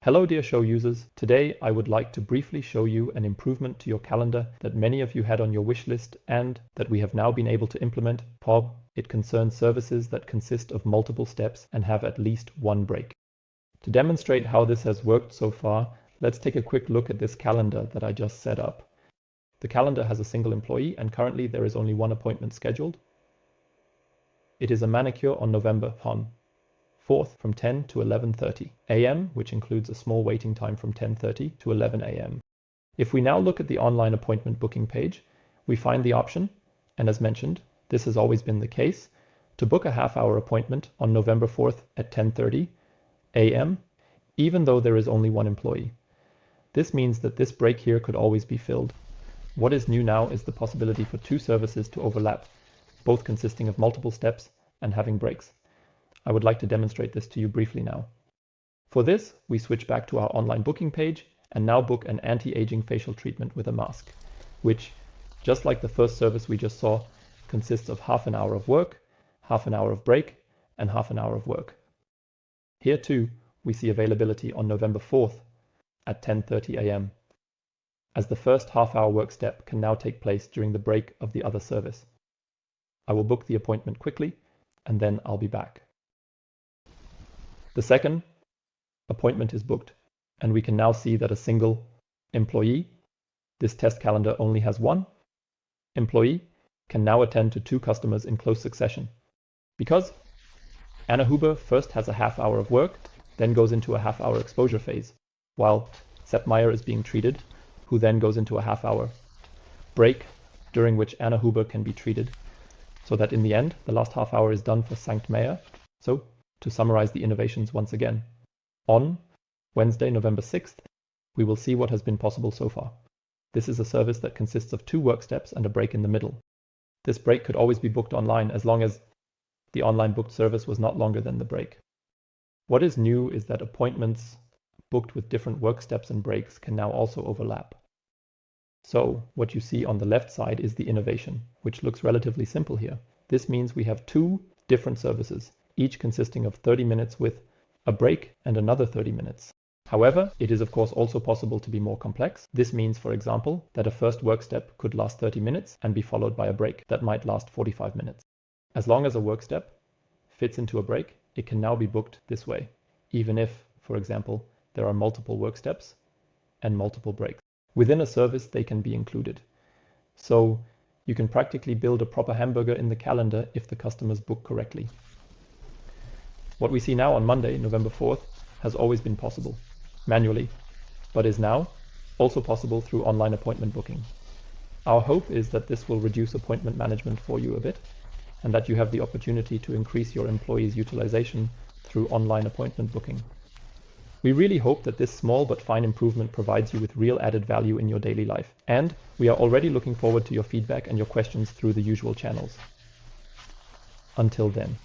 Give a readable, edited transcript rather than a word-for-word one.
Hello dear show users, today I would like to briefly show you an improvement to your calendar that many of you had on your wish list and that we have now been able to implement. It concerns services that consist of multiple steps and have at least one break. To demonstrate how this has worked so far, let's take a quick look at this calendar that I just set up. The calendar has a single employee and currently there is only one appointment scheduled. It is a manicure on November 4th from 10 to 11:30 a.m., which includes a small waiting time from 10:30 to 11 a.m. If we now look at the online appointment booking page, we find the option, and as mentioned, this has always been the case, to book a half-hour appointment on November 4th at 10:30 a.m., even though there is only one employee. This means that this break here could always be filled. What is new now is the possibility for two services to overlap, both consisting of multiple steps and having breaks. I would like to demonstrate this to you briefly now. For this, we switch back to our online booking page and now book an anti-aging facial treatment with a mask, which, just like the first service we just saw, consists of half an hour of work, half an hour of break, and half an hour of work. Here too, we see availability on November 4th at 10:30 a.m., as the first half-hour work step can now take place during the break of the other service. I will book the appointment quickly, and then I'll be back. The second appointment is booked, and we can now see that a single employee, this test calendar only has one employee, can now attend to two customers in close succession. Because Anna Huber first has a half hour of work, then goes into a half-hour exposure phase, while Sepp Meyer is being treated, who then goes into a half-hour break, during which Anna Huber can be treated, so that in the end, the last half hour is done for Sankt Meyer. So, to summarize the innovations once again, on Wednesday, November 6th, we will see what has been possible so far. This is a service that consists of two work steps and a break in the middle. This break could always be booked online as long as the online booked service was not longer than the break. What is new is that appointments booked with different work steps and breaks can now also overlap. So what you see on the left side is the innovation, which looks relatively simple here. This means we have two different services, each consisting of 30 minutes with a break and another 30 minutes. However, it is of course also possible to be more complex. This means, for example, that a first work step could last 30 minutes and be followed by a break that might last 45 minutes. As long as a work step fits into a break, it can now be booked this way, even if, for example, there are multiple work steps and multiple breaks. Within a service, they can be included. So you can practically build a proper hamburger in the calendar if the customers book correctly. What we see now on Monday, November 4th, has always been possible, manually, but is now also possible through online appointment booking. Our hope is that this will reduce appointment management for you a bit, and that you have the opportunity to increase your employees' utilization through online appointment booking. We really hope that this small but fine improvement provides you with real added value in your daily life, and we are already looking forward to your feedback and your questions through the usual channels. Until then.